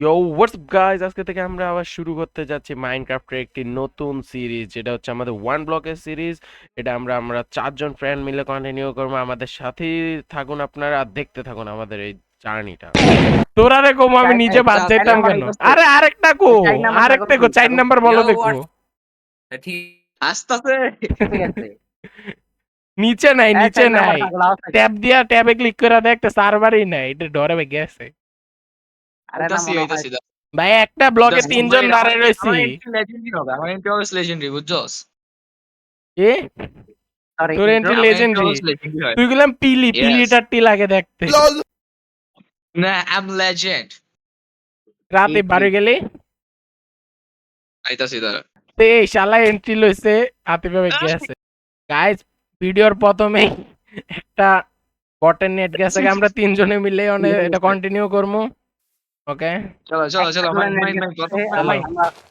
ইয়ো what's up guys, আজকে থেকে আমরা আবার শুরু করতে যাচ্ছি মাইনক্রাফটের একটি নতুন সিরিজ, যেটা হচ্ছে আমাদের ওয়ান ব্লকের সিরিজ। এটা আমরা চারজন ফ্রেন্ড মিলে কন্টিনিউ করবো। আমাদের সাথেই থাকুন আপনারা, আর দেখতে থাকুন আমাদের এই জার্নিটা। তোরা রে কম, আমি নিচে বাদ চার যাইতাম নাম্বার কেন? আইতাছে। আরে আরেকটা কো, 4 নাম্বার আরেকটা কো, 4 নাম্বার বলো দেখো। ঠিক আসতেছে। ঠিক আছে। নিচে নাই, নিচে 4 নাম্বার নাই। থাকলে আওয়াজ থাকে। ট্যাব দিয়া ট্যাবে ক্লিক করে দেখতে সার্ভারই নাই, এটা ডরে গেছে। আরে না মনে হয় ভাই একটা ব্লকে তিনজন দাঁড়ায় রয়েছি। আমার এন্ট্রি লেজেন্ডারি হবে। আমার এন্ট্রি অলওয়েজ লেজেন্ডারি, বুঝছস? এ সরি তোর ইন্ট্রো। এন্ট্রি আমার এন্ট্রি লেজেন্ডারি। অলওয়েজ লেজেন্ডারি হয়। তুই গুলাম পিলি ইয়েস। পিলিটার টি লাগে দেখতে। না, আই এম লেজেন্ড। রাতে বাড়ি গেলি আইতাছি দাঁড়া। তে এই শালা এন্ট্রি লইছে, হাতে পাবে গেছে। গাইস, ভিডিওর প্রথমেই একটা বটের নেট গেছে, আমরা তিনজনে মিলে এটা কন্টিনিউ করবো। ওকে চলো চলো চলো, মাইন মাইন মাইন, প্রথম চলো। মাইন,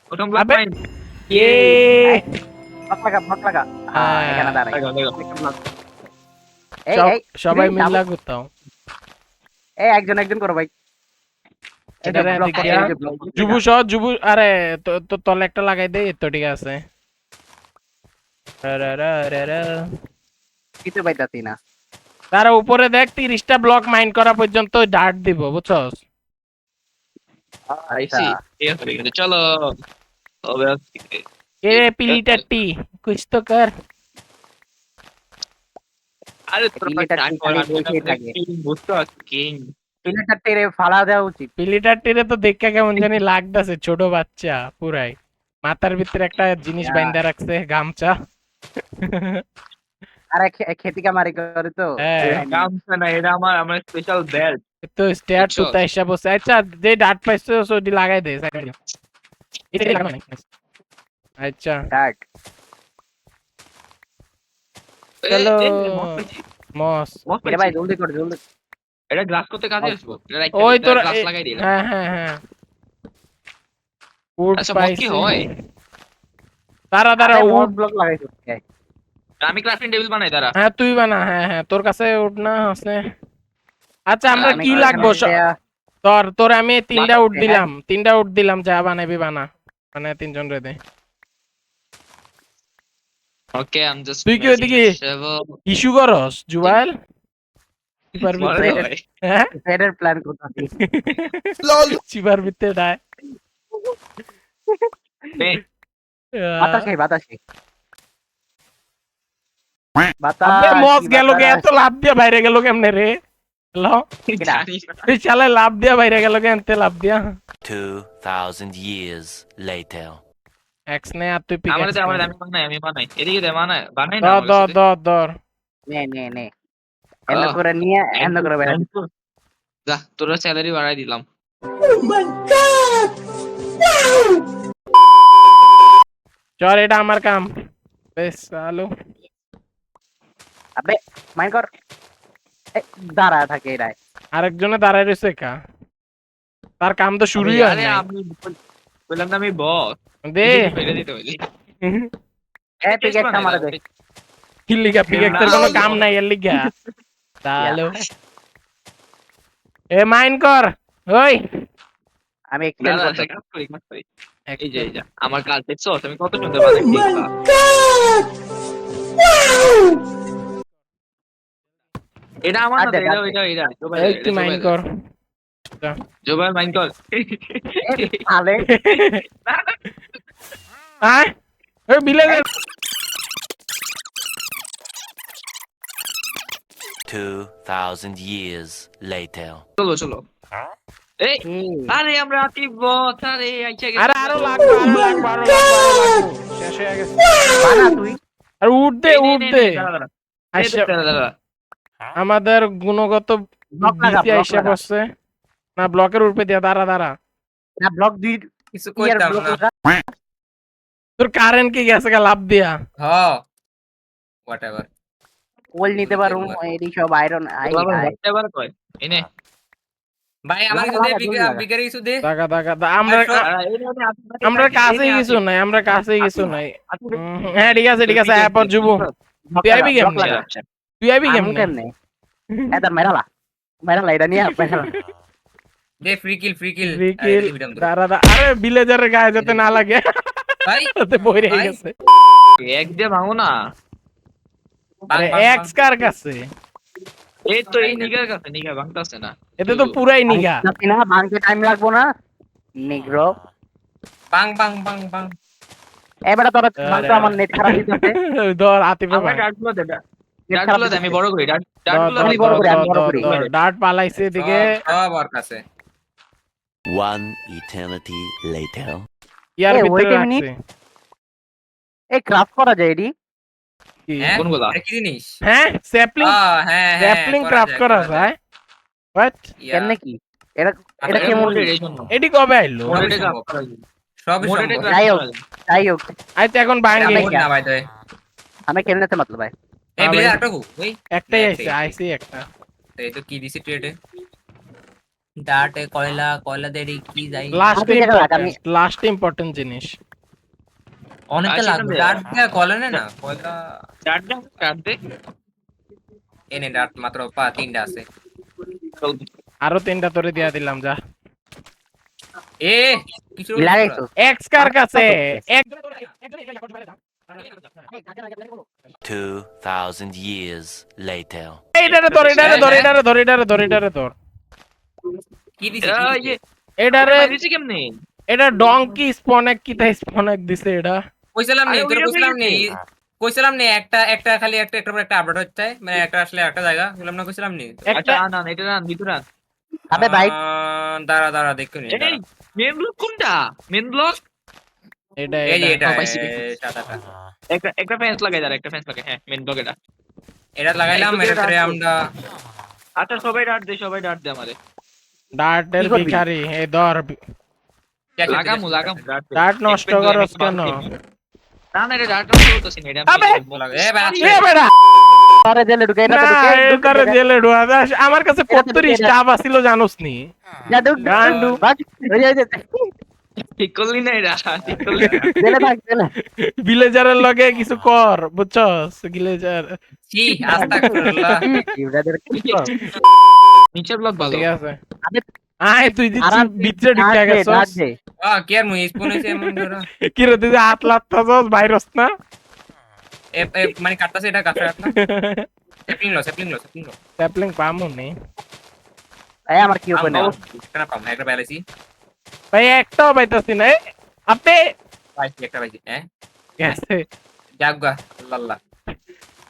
প্রথম ব্লক আবে মাইন। এ ব্লক লাগা। হ্যাঁ, এখানে দাঁড়াই। হ্যাঁ, দেখো দেখো। এই সব এই সবাই তুমি মিলে গুতাও। এই একজন একজন করো ভাই। এই এটা যে রে ব্লক করো, দেখিয়া এই যে ব্লক করো। যুবু সহ যুবু, আরে তো তলে একটা লাগাই দে, তো ঠিক আছে। কিছু পাইতাছি না। তারা উপরে দেখ 30টা ব্লক মাইন করা পর্যন্ত ডার্ট দিব, বুঝছস? আচ্ছা, ঠিক আছে, ঠিক আছে, চলো। তবে আজকে এ পিলিটার টি কুছ তো কর। আরে তোর পাশে পিলেটার আগে খালি আর বসেই থাকে। কিং বুঝতে পারছি, কিং। পিলেটার টেরে ফালা দেওয়া উচিত। পিলিটার টিরে তো দেখা কেমন জানি লাগতেছে, ছোট বাচ্চা পুরাই। মাথার ভিতরে একটা জিনিস বাইন্ধা রাখছে, গামছা। আরে খেতি কামারি করে তো। হ্যাঁ, এটা গামছা না, এটা আমার আমার স্পেশাল বেল্ট। তো স্টেয়ার বুঝছো? টুতা হিসাব বসে। আচ্ছা, যে ডাট পাইছো ওটি লাগাই দে সাইডে। এটা লাগানো নাই। আচ্ছা ডাক। চলো মস্ত পেয়েছি, মস। মস্ত এটা পেয়েছি। ভাই জলদি কর জলদি। এটা গ্লাস করতে কাজে আসবো, এটা রাইখা ওই দিই, এটা তোরা গ্লাস লাগাই দিলাম। হ্যাঁ হ্যাঁ হ্যাঁ, উড আচ্ছা, মদ কি পাইছি। হয়? দাঁড়া দাঁড়া, আরে মোর উড। ব্লক লাগাইছো। আমি ক্রাফটিং টেবিল বানাই, দাঁড়া। হ্যাঁ তুই বানা, হ্যাঁ হ্যাঁ, তোর কাছে উড না আছে? আচ্ছা আমরা আমি কি তো লাগবো? এখানে দেয়া তোর আমি তিনটা উড বানাচ্ছি, দিলাম, তিনটা উড দিলাম, যা বানাবি বানা। মানে তিনজন রে দে। ওকে, আই এম জাস্ট তুই কি মেকিং ওইদিকে আ shovel. ইস্যু করস জুবাইল? কি পারবি মনে তে? হয়। হ্যাঁ সেটের প্ল্যান করতেছি। চিবার ভিতরে নাই। নে, বাতাসে বাতাসে আবে বাতাস মস কি গেল গে, বাতাস। এত লাভ দিয়া বাইরে গেল কেমনে রে? হ্যালো, কিরা? জানি না। এই শালা লাভ দিয়া বাইরে গেল কে? এনতে লাভ দিয়া 2,000 years later. এক্স নে, আর তুই আমার পিকেক্স দে, নে। আমি বানাই, আমি বানাই। এদিকে দে, বানাই বানাই না দর আমার দর কাছে। দর দর। নে নে নে এন্ড করে নিয়ে এন্ড করে বেড়া দিই। যা, তোর স্যালারি বাড়াই দিলাম। চল, এটা আমার কাম। বেশ আলো। আবে মাইন কর। এ, দাঁড়া থাকে এরাই। আরেকজনে দাঁড়ায় রয়েছে কা, তার কাম তো শুরুই হয় আরে নাই। আমি বললাম না আমি বস। দে ফেলে দিতে হইলে এ পিকেক্স আমারে দে। কি লিগা পিকেক্সের কোনো কাম নাই এর লিগা। ইয়া, তাহলে এ মাইন কর। ওই আমি এক্সটেন্ড করতে। কাজ করি, কাজ করি। এই যে আমার কাজ দেখছো, আমি কত সুন্দর বানাই। এটা আমার না, আচ্ছা, এটা আচ্ছা। এটা এটা এই তুই মাইন কর। জোবাইল মাইন কর। এ আলে আয় ওই বিলেজের 2,000 years later. চলো চলো। এই আরে আমরা আতিফ বস, আরে আইছা গেছে। আরে আরো লাগবে, আরো লাগবে, আরো লাগবে, আরো লাগবে। শেষ হয়ে গেছে। বানা তুই। আর উঠ দে, এই নে, উঠ নে, দে। নে, দাঁড়া, দাঁড়া। এই আইসা দাঁড়া, দাঁড়া। আমাদের গুণগত ব্লক লাগা বিসি ব্লক আইসা লাগা। পড়ছে। না ব্লকের উপরে দিয়া, দাঁড়া দাঁড়া। না ব্লক দুই কিছু ইয়ার কইতাম ব্লক না। লাগা। তোর কারেন্ট কি গেছে গা লাভ দিয়া? হ্যাঁ, হোয়াটএভার। ওল নিতে পারুম এই সব আয়রন আই তোর আবার আই। বাচ্চা আবার কয় এনে। ভাই আমার লাগা, কিছু দে, লাগা, জলদি লাগা। বিকারে কিছু দে। দাগা দাগা আমরা এই নে, আমরা কাছেই কিছু নাই, আমরা কাছেই কিছু নাই। হ্যাঁ ঠিক আছে ঠিক আছে, এরপর যুব ব্লক তুই আইবি লাগা, ব্লক কেমনে? লাগা। তুই আইবি আমি কেমনে? কেমনে? এ তার মেরালা মেরালা এটা নিয়ে মেরালা। দে ফ্রি কিল রিকিল দাঁড়া আরে ভিলেজারের গায়ে যাতে না লাগে ভাই ওতে বই রয়ে ভাই। গেছে এক দিয়ে ভাঙো না। বাং, আরে বাং, এক্স বাং। কার কাছে এই তো এই নিগার কাছে, নিগা ভাঙতাছে না। এতে তো পুরাই নিগা ভাঙছি না, ভাঙতে টাইম লাগবো না নিগ্রো। বাং বাং বাং বাং। এবারে তোরা ভাঙতো, আমার নেট খারাপ দিতেছে। ধর আতিফে আমার ভাই ডাটগুলো দে, নেট খারাপ ডাটগুলো দে, আমি দিতেছে। বড় করি ধর ডাটগুলো ধর আমি বড় করি, আমি বড় করি। ধর ডার্ট পালাইছে এদিকে সব ওর কাছে। One eternity later. ইয়ার এই, ভিতরে wait a minute. রাখছে এই ক্রাফট করা যায় এডি? কি হ্যাঁ কোনগুলা? এটা কি জিনিস? হ্যাঁ স্যাপলিং হ্যাঁ স্যাপলিং ক্রাফট করা যায় হোয়াট কেমনে কি? এটা এটা এটা কেমন? মোডেরেশন, এডি কবে আইলো মোডেরে সম্ভব। ক্রাফট করা যায়। সবই মোডেরে সম্ভব। ক্রাফট যাই হোক। করা যায়। যাই হোক, আইতে এখন এটা ভাঙে মোড না ভাই তো। আমি কেমনে মতলব ভাই? এই ভাই। বিলে আটকু ওই একটাই একটাই, আইছে একটাই। আইছে একটা এই তো কি দিছি ট্রেডে? ডাটে কয়লা দেরি কি যাই লাস্ট ইম্পর্টেন্ট জিনিস অনেকটা আশি লাগবে। টাকা। ডাট দিয়ে কয়লা নে না কয়লা। ডাট দে। এনে ডাট মাত্র তিনটা আছে। আরো 3টা তোরে দিয়া দিলাম যা এ কিছু লাগাইছো? এক্স কার কাছে এক 2,000 years later. এইটারে ধর কি দিছি এটারে দিছি কেমনে? এটা ডংকি স্পনেক কি তাই স্পনেক দিছে এটা কইছিলাম নি আরে তোর ওইটা কইছিলাম নি কইছে। কইছিলাম নি একটা খালি একটা পর একটা আপডেট হচ্ছে মানে একটা আসলে একটা জায়গা বললাম না কইছিলাম নি আচ্ছা একটা না এটা না ভিতরে আন। আবে ভাই, দাঁড়া দেখো নি এই মেন ব্লক কোনটা? মেন ব্লক এটা এই যে এটা পাইছি। সাদাটা একটা ফেন্স লাগাই দাঁড়া, একটা ফেন্স লাগাই। হ্যাঁ মেন ব্লক এটা। এটা লাগাইলাম এই তো এটাতে এটা আমরা আচ্ছা সবাই ডাট দে আমারে। ডার্টের কি করবি? ভিখারি এই ধর লাগামু ডাট দে। ডার্ট নষ্ট Expect করস আমি কেন না না এটা ডাট নষ্ট করতেছি না, এটা আবে! এ ভাই এ বেটা আরে জেলে ঢুকে, এটা না ঢুকে, এটারে জেলে ঢুকা দাস আমার কাছে 35 টা ছিল জানোস নি যা ঢুক গান্ডু। বাস ওই যে ঠিক করলি না এটা, ঠিক করলি না। জেলে থাক জেলে। ভিলেজারের লগে কিছু কর বুঝছস ভিলেজার কি আস্তাগফিরুল্লাহ ইউরাদের কি কর? নিচের ব্লক ভালো। ঠিক আছে আবে আয় তুই দিচ্ছি আরাম ভিতরে ঢুকে ডাক গেছস দে। কি আর মুই স্পন হইছে এমন ধরো কি রে তুই যে হাত লাত্তাছস ভাইরাস না মানে কাটতাছে এটা কাটছে না স্যাপলিং লো স্যাপলিং পামু নি এই আমার কি উপরে? একটা পাম একটা পাইছি ভাই একটাও পাইতাছি না আপনি একটা পাইছি হ্যাঁ গেছে জাগা আল্লাহ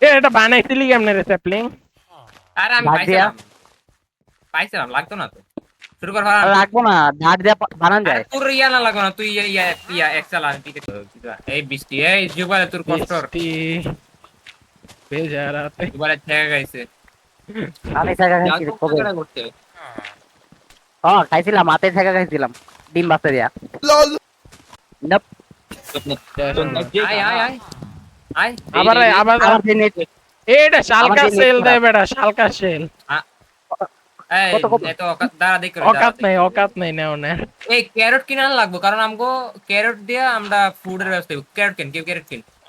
এটা বানাইছিলি কেমনে রে স্যাপলিং আরে আমি ভাগ দিয়া? পাইছিলাম লাগতো না তো শুরু কর ভাড়া রাখবো না, ঢাক দিয়ে বানান যায়। তোর ইয়া না লাগো না তুই ইয়া এক্সেল আর পিকে এই বৃষ্টি এই যুবালে তোর কষ্ট বৃষ্টি বেজারাতে যুবালে ঠেকা গাইছে আমি থাকা খাইছি কবে? করতে খাইছিলাম, হাতে থাকা খাইছিলাম ডিম বাচ্চা দিয়া। Nope. আয় আয় আয় আয় আবার আবার আমার যে নেট এটা শালকা আমাদের সেল net দেয় বেটা শালকা সেল এই কত? এত দাঁড়া দেখ অকাত নাই নেও না এই ক্যারট কিনা লাগবো কারণ আমগো ক্যারট দিয়া আমরা ফুডের ব্যবস্থা করব ক্যারট কিন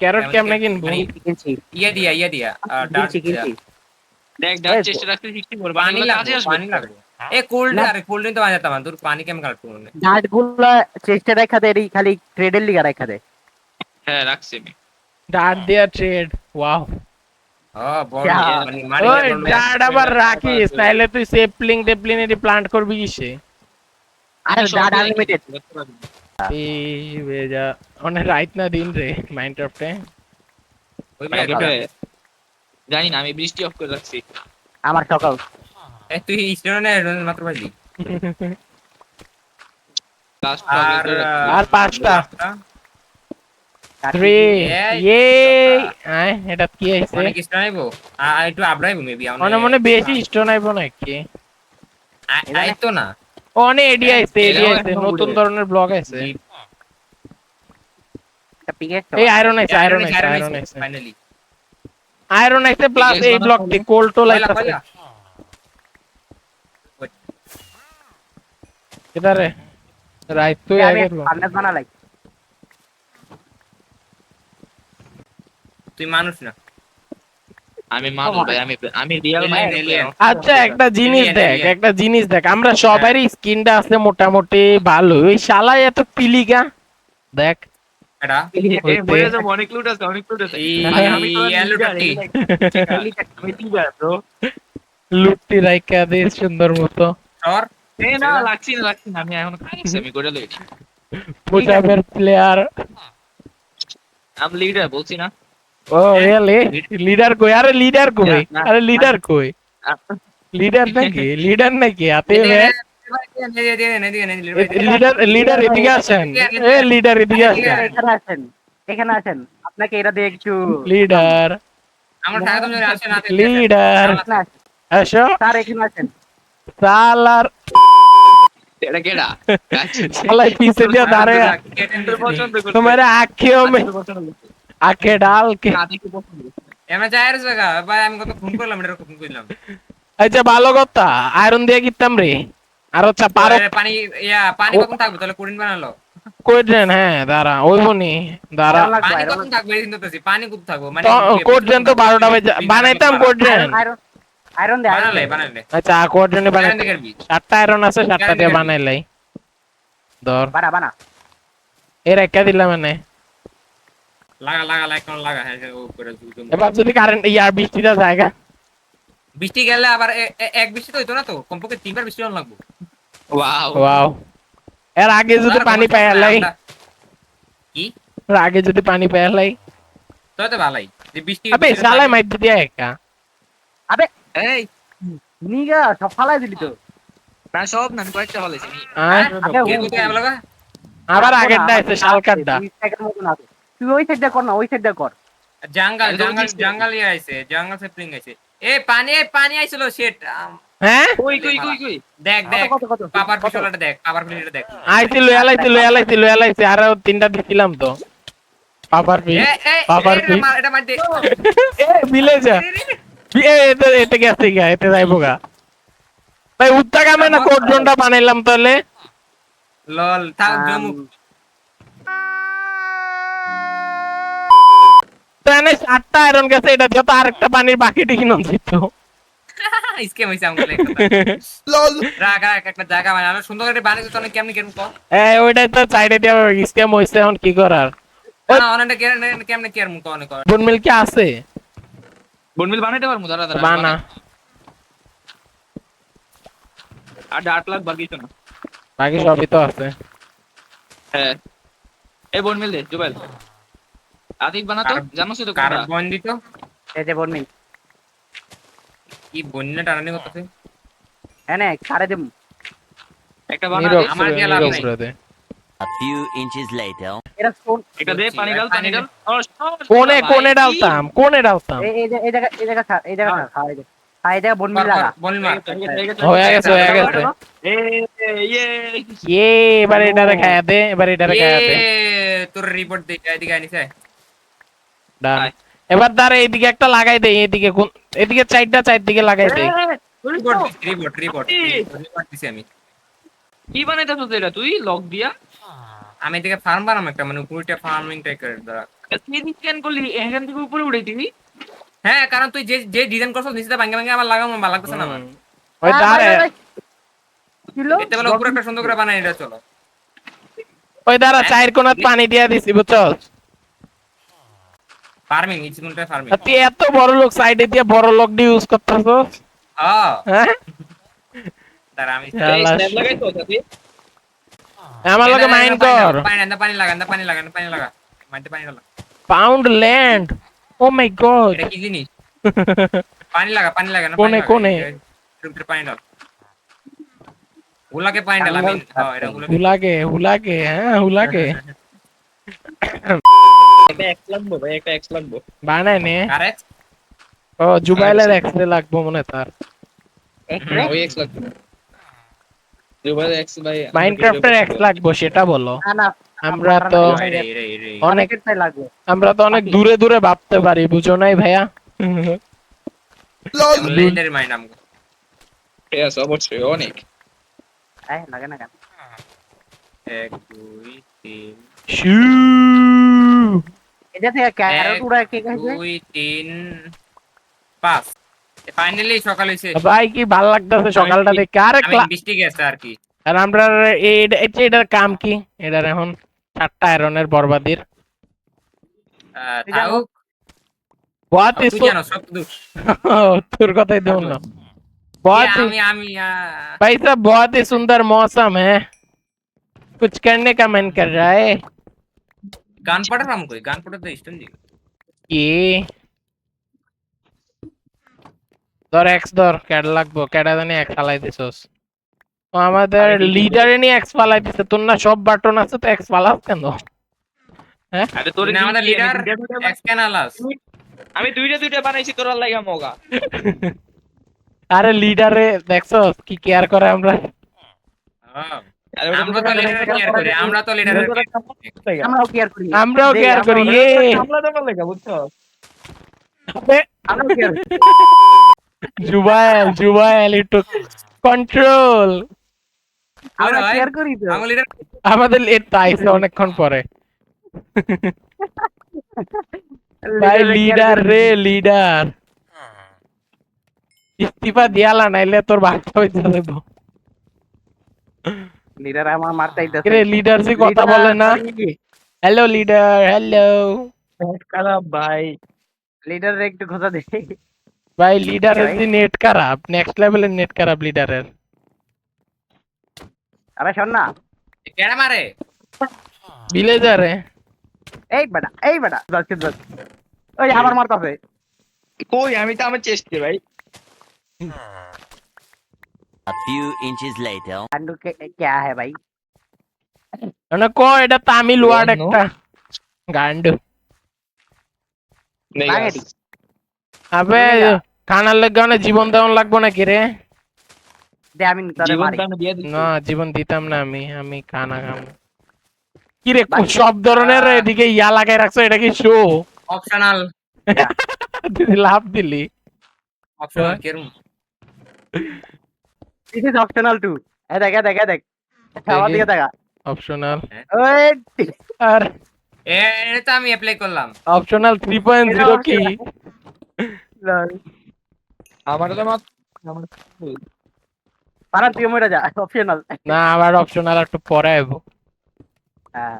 ক্যারট কেমনে কিনবো কিনছি ইয়া দিয়া ডার্ক কিনছি। দেখ ডাক চেষ্টা রাখতে শিখতে পারবো। পানি লাগবে আসবে। পানি লাগবে এই কোল্ড না। আরে কোল্ড ড্রিঙ্ক তো বানাতে পারতাম তোর পানি কেমন কালেক্ট করব ডাট গুলা চেষ্টা রাখা দেয়, খালি ট্রেডের লিগা রাখা দেয়। হ্যাঁ রাখছি আমি। ডাট দিয়া ট্রেড ওয়াও ও বড় যা। মানে ওই ডাট আবার রাখিস নাইলে তুই সেপলিং টেপলিং এর প্লান্ট করবি কিসে আরে আমি সব ডাট দিয়ে আনলিমিটেড। দেখতে পারবো। এই বেজা অনেক রাইট না দিন রে মাইনক্রাফটে ওই জানি না, আমি বৃষ্টি অফ করে রাখছি। আমার সকাল এই তুই স্টোনে মাত্র পাইলি লাস্ট আর 5টা 3 এই ইয়ে আয় এটা কি আইছে অনেক স্টোন আইবো একটু আবরাইবো মেবি মনে মনে বেশি স্টোন আইবো নাকি আই তো না অনেক এডি আইছে এটাও নতুন ধরনের ব্লগ আইছে পিকেট এই আয়রন আইছে ফাইনালি আয়রন আইছে প্লাস Biggest এই one ব্লক of টি কোল্টো কয়লা লাইতাছে কয়লা কিদারে রাইট তুই আমি আগে ফার্নেস বানালাই। তুই মানুষ না আমি মানুষ ভাই, আমি রিয়েল Alien, মাইন্ড alien. আচ্ছা Alien, alien. একটা জিনিস দেখ আমরা সবারই স্কিনটা আছে মোটামুটি ভালো ওই শালায় এত পিলিগা দেখ এটা এ বলে যে অনেক লুট আছে, অনেক লুট আছে। এই ভাই আমি তো yellow leader, টাটি। আমি leader, bro। লুটটি রাইকা দে সুন্দর মতো সর এ না লাগছি না, লাগছি না, আমি এখন খাইছি, আমি করে লই। পোজাবের প্লেয়ার আমি লিডার বলছি না। ও রিয়েলি লিডার কই আরে লিডার কই না, আরে লিডার কই আ- লিডার নাকি হাতে এদিকে ভাই লিডার এদিকে আসেন এ লিডার এদিকে আসেন এখানে আসেন, এখানে আসেন, আপনাকে এটা দিয়ে একটু লিডার আমার টাকা তুমি আসে না লিডার এখানে আসেন। আসো স্যার এখানে আসেন। সালার এটা কেডা? আচ্ছা, শালাই পিছে দিয়ে দাঁড়ায় তোর পছন্দ করছে। তোমার আঁখিও মে তোর পছন্দ করছে। আঁখে ডাল কে না, দেখে পছন্দ করছে। এমন যায়ের জায়গা ভাই আমি কত ফোন করলাম এটা ফোন করলাম আচ্ছা ভালো কথা আয়রন দিয়ে কিতাম রে আর হচ্ছে পারো পানি পানি কখন থাকবে তাহলে কোরিন বানালো কই দেন হ্যাঁ দাঁড়া ওই বনি দাঁড়া আয়রন লাগবে, পানি আয়রন কখন থাকবে এই চিন্তা পানি কত থাকবো মানে কোড দেন তো 12টা বাজে বানাইতাম কোড দেন আয়রন, আয়রন দে, আয়রন বানালে দে। বানালে আচ্ছা কোড দেন বানাই বানালে করবি 7টা আয়রন আছে 7টা দিয়ে বানাইলাই ধর বানা বানা। এর একটা দিলাম মানে লাগা লাগা লাইক কোন লাগা হ্যাঁ ও করে দুজন এবার যদি কারেন্ট ইয়ার বৃষ্টিটা জায়গা বৃষ্টি গেলে আবার এক বৃষ্টি তো হইতো না তো কমপক্ষে তিনবার বৃষ্টি হন লাগবে ওয়াও। ওয়াও এর আগে যদি পানি পাইলাই কি এর আগে যদি পানি পাইলাই তো তো ভালোই যে বৃষ্টি আবে শালাই মাইর দিয়া একা আবে এই নিগা সব ফালাই দিলি তো। না, সব না, আমি কয়েকটা বলেছি। আয়, আগে কে কোথায় আমলা আবার আগেরটা আছে শালকারটা দুই সেকেন্ড মতন আছে। তুই ওই সাইডটা কর না, ওই সাইডটা কর। জঙ্গল আমি তো জঙ্গল বলছি। জঙ্গল ইয়ে আইছে জঙ্গল সেপ্লিং আইছে পানি আইছিল শেট হ্যাঁ কই কই কই কই? দেখ দেখ কত কত কত? পাপার কত? পিছলাটা দেখ পাপার পিছলাটা দেখ আইছিল এলাইছি আরো 3টা দিছিলাম তো পাপার পি পাপার পি এটা মার দে এ মিলে যা এতে গেছে গা এতে যাইবো গা ভাই উত্তা কামে না কোড জোনটা বানাইলাম তাহলে লল থাক জমু তো এনে 7টা আয়রন গেছে এটা দিয়ে তো আরেকটা পানির বাকিটা কিনো দিত ইসকে মইছে আমগুলো রাখ রাখ একটা জায়গা বানানো সুন্দর করে বানিয়েছে তো কেমনি কেমন কো এই ওইটাই তো সাইডে দিয়ে স্ক্যাম হইছে এখন কি করার না অনেকটা কেমনে কেয়ার মুখ অনেক বনমিল কি আছে বনমিল বানাইতে পারমু, দাঁড়া দাঁড়া। বানা আর 8 লাখ বাকি তো না। বাকি সবই তো আছে হ্যাঁ, এই বনমিল দে জুবেল। আতিক বানাতো, জানোস তো কোনটা? কার্বন দিত এই যে বর্মি কি বন্যা টানানি করতেছে এনে কারে দেব। একটা বানা নিরব দে। আমার গেলাম নাই। দে A few inches later. এটা কোন একটা দে, পানি ঢাল, পানি ঢাল। কোনে ডালতাম এই জায়গা এই জায়গা ছাড়, এই জায়গা ছাড়, খাওয়াই দে। খাওয়াই দে বর্মি লাগা। বল মার হয়ে গেছে এ ইয়ে ইয়ে এবার এটারে খায়া দে তোর রিপোর্ট দে এদিকে আনিছে ডান এবার দাঁড়া এইদিকে একটা লাগাই দে এদিকে এদিকে চারদিকে লাগাই দে রিপোর্ট দিছি আমি কি বানাইতাছস এটা তুই লক দিয়া? আমি এদিকে ফার্ম বানাম একটা মানে পুরোটা ফার্মিং টাইপ করে দাঁড়া তুই স্ক্যান করলি এখান থেকে উপরে উঠাইতিবি? হ্যাঁ কারণ তুই যে যে ডিজাইন করছস নিচে ভাঙে ভাঙে আমার লাগাম ভালো লাগতেছে না আমার ওই দাঁড়া কিলো এতে বলে উপরে একটা সুন্দর করে বানাই এটা চলো ওই দাঁড়া চায়ের কোনাত পানি দিয়া দিছি বুঝছস ফার্মিং ইটস কোনটা ফার্মিং তুই এত বড় লোক সাইডে দিয়ে বড় লোক দিয়ে ইউজ করতেছস হ্যাঁ হ্যাঁ দাঁড়া আমি এই শালা, স্ন্যাপ লাগাইতো সাথে? আমার লগে মাইন্ড কর পানি লাগা মাইতে পানি লাগা পাউন্ড ল্যান্ড ও মাই গড এটা কি জিনিস পানি লাগা না কোনে? পানি ডাল হুলাকে পানি ডাল আমি হ্যাঁ এটা হুলাকে হ্যাঁ হুলাকে একটা এক্স লাগবো ভাই, একটা এক্স লাগবো। বানায় নে আরে ও জুবাইলের এক্সরে লাগবো মনে তার ওই এক্স লাগবে। জুবেল এক্স ভাই। মাইনক্রাফটের এক্স লাগবো সেটা বলো না না আমরা তো রে অনেক অনেকের তাই লাগবে। আমরা তো অনেক দূরে দূরে ভাবতে পারি বুঝো নাই ভাইয়া লেজেন্ডারি মাইন্ড আমগো ইয়েস, অবশ্যই অনেক। এই লাগে না কেন? 1 2 3 শু এটা থেকে ক্যারট উড়া কে খাইছে? 2 3 পাস ফাইনালি সকাল হইছে ভাই কি ভাল লাগতেছে সকালটা দেখে। আরে আমি বৃষ্টি গেছে আর কি আর আমরা এটার কাম কি? এটার এখন 7টা আয়রনের বরবাদির তাও बहुत তুই इसको জানো সব দুঃখ তোর কথাই দেব না बहुत ही আমি আমি भाई साहब बहुत ही सुंदर मौसम है कुछ करने का मन कर रहा है গান পড়ালাম কই গান পড়াতে স্টুডেন্ট কি ধর এক্স ধর ক্যাডা লাগবো ক্যাডা জানি এক ফালাই দিছস ও আমাদের লিডারে নিয়ে এক্স ফালাই দিছে তোর না সব বাটন আছে তো এক্স ফালাস কেন হ্যাঁ আরে তোর না আমাদের লিডার এক্স ক্যানালাস আমি দুইটা বানাইছি তোর লাগা মগা। আরে লিডারে দেখছস কি কেয়ার করে আমরা আমরা তো লিডার কেয়ার করি আমরা তো লিডার আমরাও কেয়ার করি আমরাও দেখ, কেয়ার করি আমরাও- এ আমরা তো লাগা বুঝছো। আবে আমরাও কেয়ার করি জুবাইল একটু কন্ট্রোল আমরা ভাই, কেয়ার করি তো আমার লিডার আমাদের লেট আইছে অনেকক্ষণ পরে ভাই লিডার রে লিডার ইস্তিফা দিয়ালা নাইলে তোর বাচ্চা হইতে দেব লিডার আমার মারতে আইতাছে রে লিডার জি কথা বলে না হ্যালো লিডার হ্যালো খারাপ ভাই। লিডার একটু খোঁজা দে ভাই লিডারের যে নেট খারাপ নেক্সট লেভেলের নেট খারাপ লিডারের আরে শোন না কেডা মারে ভিলেজারে এই বেটা যাচ্ছে ওই আবার মারতাছে কই আমি তো আমার চেষ্টা ভাই। A few inches later. Undo क्या है भाई মানে কো এটা তামিল ওয়ার্ড একটা গান্ডু বাঙালি আবে খানার লাগবে না জীবন দেওয়ান লাগবো নাকি রে দে আমি তোরে জীবন মারি দান দিয়ে দিছি। না জীবন দিতাম না আমি খানা খাম কি রে সব ধরনের এদিকে ইয়া লাগাই রাখছো এটা কি শো অপশনাল লাভ দিলি অপশনাল কেরম দিস ইজ অপশনাল টু দেখ আমার দিকে দেখা অপশনাল ওই আর এটা তো আমি অ্যাপ্লাই করলাম অপশনাল 3.0 কি লল আমার তো মাত্র পারা তুই মরে যা অপশনাল না আবার অপশনাল একটু পরে আইবো হ্যাঁ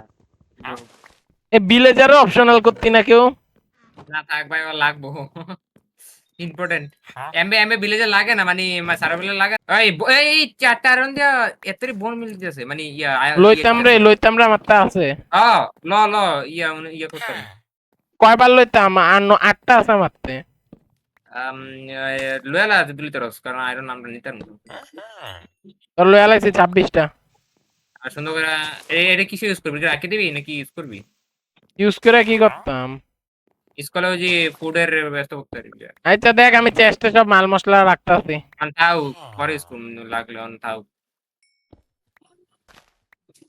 এ ভিলেজারও অপশনাল করতি না কেউ না থাক ভাই আমার লাগবো ইম্পর্টেন্ট এমবে এমবে ভিলেজে লাগে না মানে সার্ভারে লাগে এই চারটা রাউন্ড দিয়া এতরি বোন মিল দিতেছে মানে লইতাম রে আমার তা আছে ল ল ইয়া করতে কয়বার লইতাম 8টা আছে মারতে লয়ালা দিলি তোর কারণ আয়রন আমরা নিতাম তোর লইয়া লাগছে 26টা আর সুন্দর করে এটা কিছু ইউজ করবি রাখি দিবি নাকি ইউজ করবি ইউজ করে কি করতাম স্কুলে ওই যে ফুডের ব্যবস্থা করতে পারবি আচ্ছা দেখ আমি চেষ্টা সব মাল মশলা রাখতাছি থাও পরে স্কুল লাগলে থাও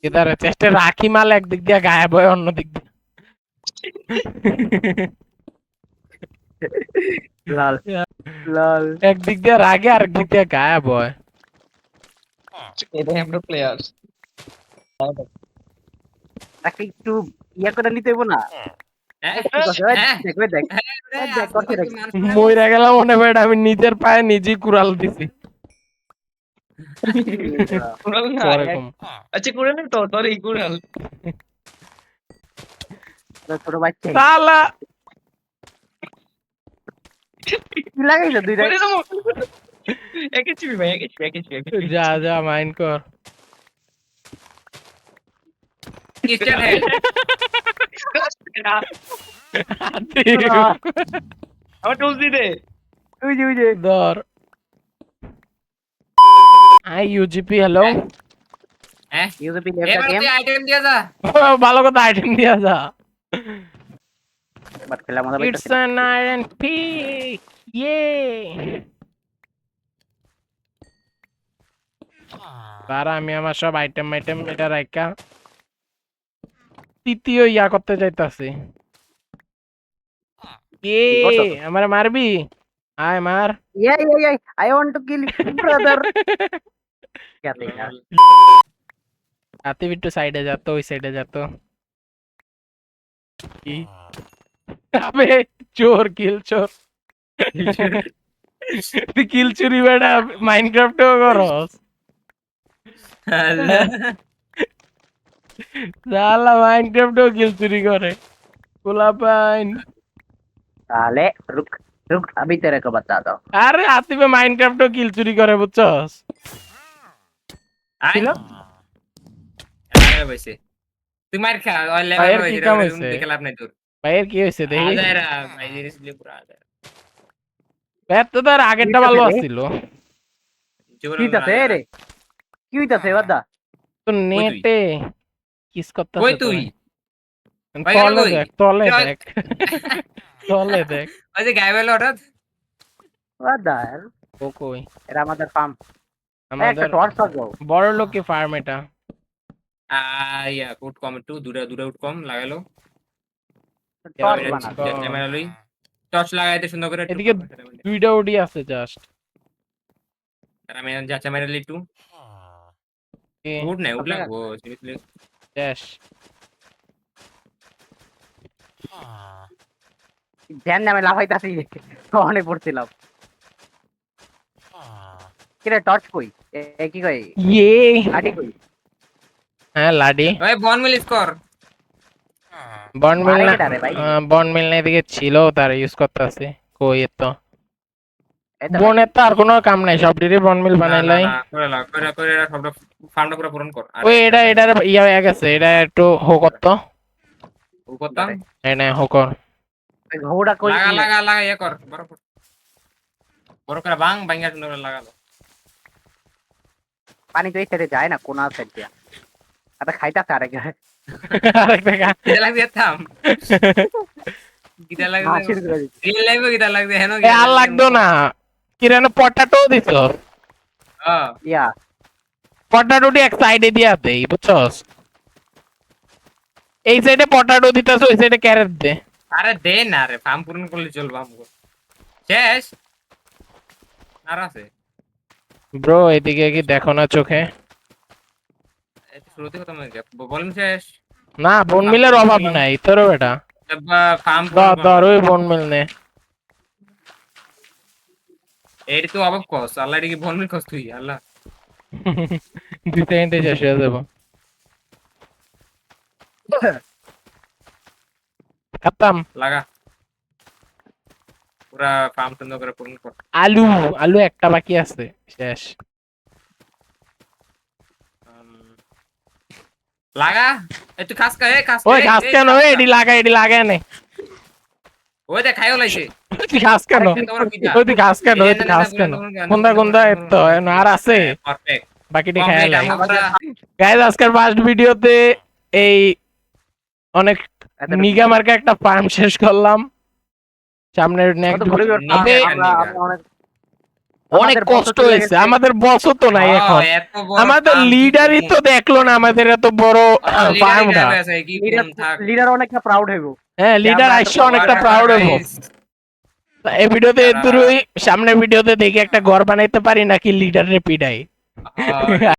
এদারে চেষ্টা রাখি মাল একদিক দিয়ে গায়েব হয় অন্য দিক দিয়ে লাল লাল একদিক দিয়ে রাগে আর একদিক দিয়ে গায়েব হয় এটাই আমরা প্লেয়ার। তাকে একটু ইয়া করে নিতে হইব না দেখ করতে দেখ মইরা গেলাম মনে হয় আমি নিজের পায়ে নিজেই কুড়াল দিছি কুড়াল না পরে কম। আচ্ছা কুড়াল তো তোর এই কুড়াল ছোট বাচ্চা শালা কি লাগাইছো দুইটা করে দেবো একেছিবি ভাই একেছিবি যা যা মাইন্ড কর কিচেন হেড আমার টুলস দি দে। ওই যে ধর আই ইউজিপি হ্যালো হ্যাঁ ইউজেপি লেফট এবার গেম তুই আইটেম দিয়ে যা ভালো কথা আইটেম দিয়া যা বাট খেলা মজা ইটস অ্যান আয়রন পিক ইয়ে বারা আমি আমার সব আইটেম এটা রাইকা তৃতীয় ইয়া করতে চাইতাছি এ আমারে মারবি আয় মার ये I want to kill brother क्या थे यार আতে বিট্টু সাইডে যা তো ওই সাইডে যা তো কি আবে চোর কিল চোর তুই কিল চুরি বেটা মাইনক্রাফটেও করস আল্লাহ। শালা মাইনক্রাফটেও কিল চুরি করে পোলাপাইন তাহলে রুক রুক আমি তেরে को बताता हूँ আরে আতিফে মাইনক্রাফটেও কিল চুরি করে বুঝছস আয়। ছিল? আরে বসে তুই মার খা ওই লেভেল ভাইয়ের হয়ে কি যাবে কাম ওই হইছে? দেখে লাভ নাই তোর ভাইয়ের কি হয়েছে দেখি আজাইরা ভাই সিরিয়াসলি পুরো আজাইরা ভাইয়ের তো তার আগেরটা ভালো আসছিল কি হইতাছে রে কি হইতাছে বাদা তো তুই? নেটে কিস করতেছে কই তুই ভাই গেল তলে কই? দেখ তলে তুই- দেখ তলে দেখ ওই যে গায়েব হলো হঠাৎ বাদা ও কই এটা আমাদের ফার্ম একটা আমাদের টর্চ পাবো বড় লোকি ফার্ম এটা ইয়া কোড কম একটু দূরে দূরে উঠ কম লাগালো টর্চ Yeah, বানাবো let's go. ক্যামেরা লই টর্চ লাগাইতে সুন্দর করে একটু এদিকে দুইটা উডি আছে জাস্ট আমি যা ক্যামেরা লই একটু উঠ না উঠ লাগবো সিরিয়াসলি শেষ ধ্যান নামে লাফাইতাছি অনেক পড়ছিলাম কিরে টর্চ কই এ কি কই ইয়ে আটি কই হ্যাঁ লাডি ওই বন মিল স্কোর বনমিল মারে না কেডা রে ভাই? বনমিল না এদিকে ছিল তার ইউজ করতেছে কই তো এই তো বনের তো আর কোনো কাম নাই সব ডিরে বনমিল বানাইলাই করে লাগ করে করে সবটা ফার্মটা পুরো পূরণ কর ওই এটা এটার ইয়া হয়ে গেছে এটা একটু হোকর তো উপরটা এনে হোকর ভাই, ঘোড়া কই লাগা কি? লাগা লাগা ইয়ে কর বড় কর বড় করে ভাঙ ভাঙা সুন্দর করে লাগালো পানি তো এই সাইডে যায় না কোনা সাইড দিয়া আরে খাইতাছে আরে আরেকটা গা- গিটা লাগবে থাম গিটা লাগবে হাসির করে দিচ্ছে। রিয়েল লাইফে গিটা লাগবে হেন এ আর লাগতো না কিরানো পটাটো দিছ ইয়া পটাটোটি এক সাইডে দিয়া দেই বুঝছস এই সাইডে পটাটো দিতাছ ওই সাইডে ক্যারেট দে আরে দে না রে ফার্ম পূরণ করলে চলবে আমগো শেষ আর আছে ব্রো এদিকে কি দেখো না চোখে এই তো শুরুতে কথা মনে বলুন শেষ না বনমিলের অভাব নাই তোর বেটা ফার্ম ধর ওই বনমিল নে এর তো অভাব কস আল্লাহ এদিকে বনমিল কস তুই আল্লাহ 2 সেকেন্ডে শেষ হয়ে যাবো খতম লাগা পুরা ফার্ম সুন্দর করে পূরণ কর আলু আলু একটা বাকি আছে শেষ লাগা একটু খাস কা এ খাস ওই ঘাস কেন ওই এডি লাগায় নে ওই দেখ খাইও লাইছে তুই ঘাস কেন ওই তুই ঘাস কেন ওই তুই ঘাস কেন কোনটা কোনটা এত আর আছে পারফেক্ট বাকিটি খায় লাই আমরা গাইস আজকের ফার্স্ট ভিডিওতে এই অনেক এত নিগা মার্কা একটা ফার্ম শেষ করলাম সামনের কত নেক্সট গরিবের নিগা আমরা নিগা। আমরা অনেক অনেক আমাদের কষ্ট বছর চলে হয়েছে গেছে। আমাদের বসও তো নাই এখন এত বড় আমাদের farm লিডারই তো দেখলো না আমাদের এত বড় লিডারই ফার্মটা গায়েব আছে, কি লিডার বলুন থাক লিডার অনেকটা প্রাউড হইব হ্যাঁ লিডার আমরা এত আইসো অনেকটা বড় প্রাউড হবো guys। এই ভিডিওতে এদুরই সামনের ভিডিওতে দেখি একটা ঘর বানাইতে পারি নাকি লিডারের পিডাই হ্যাঁ।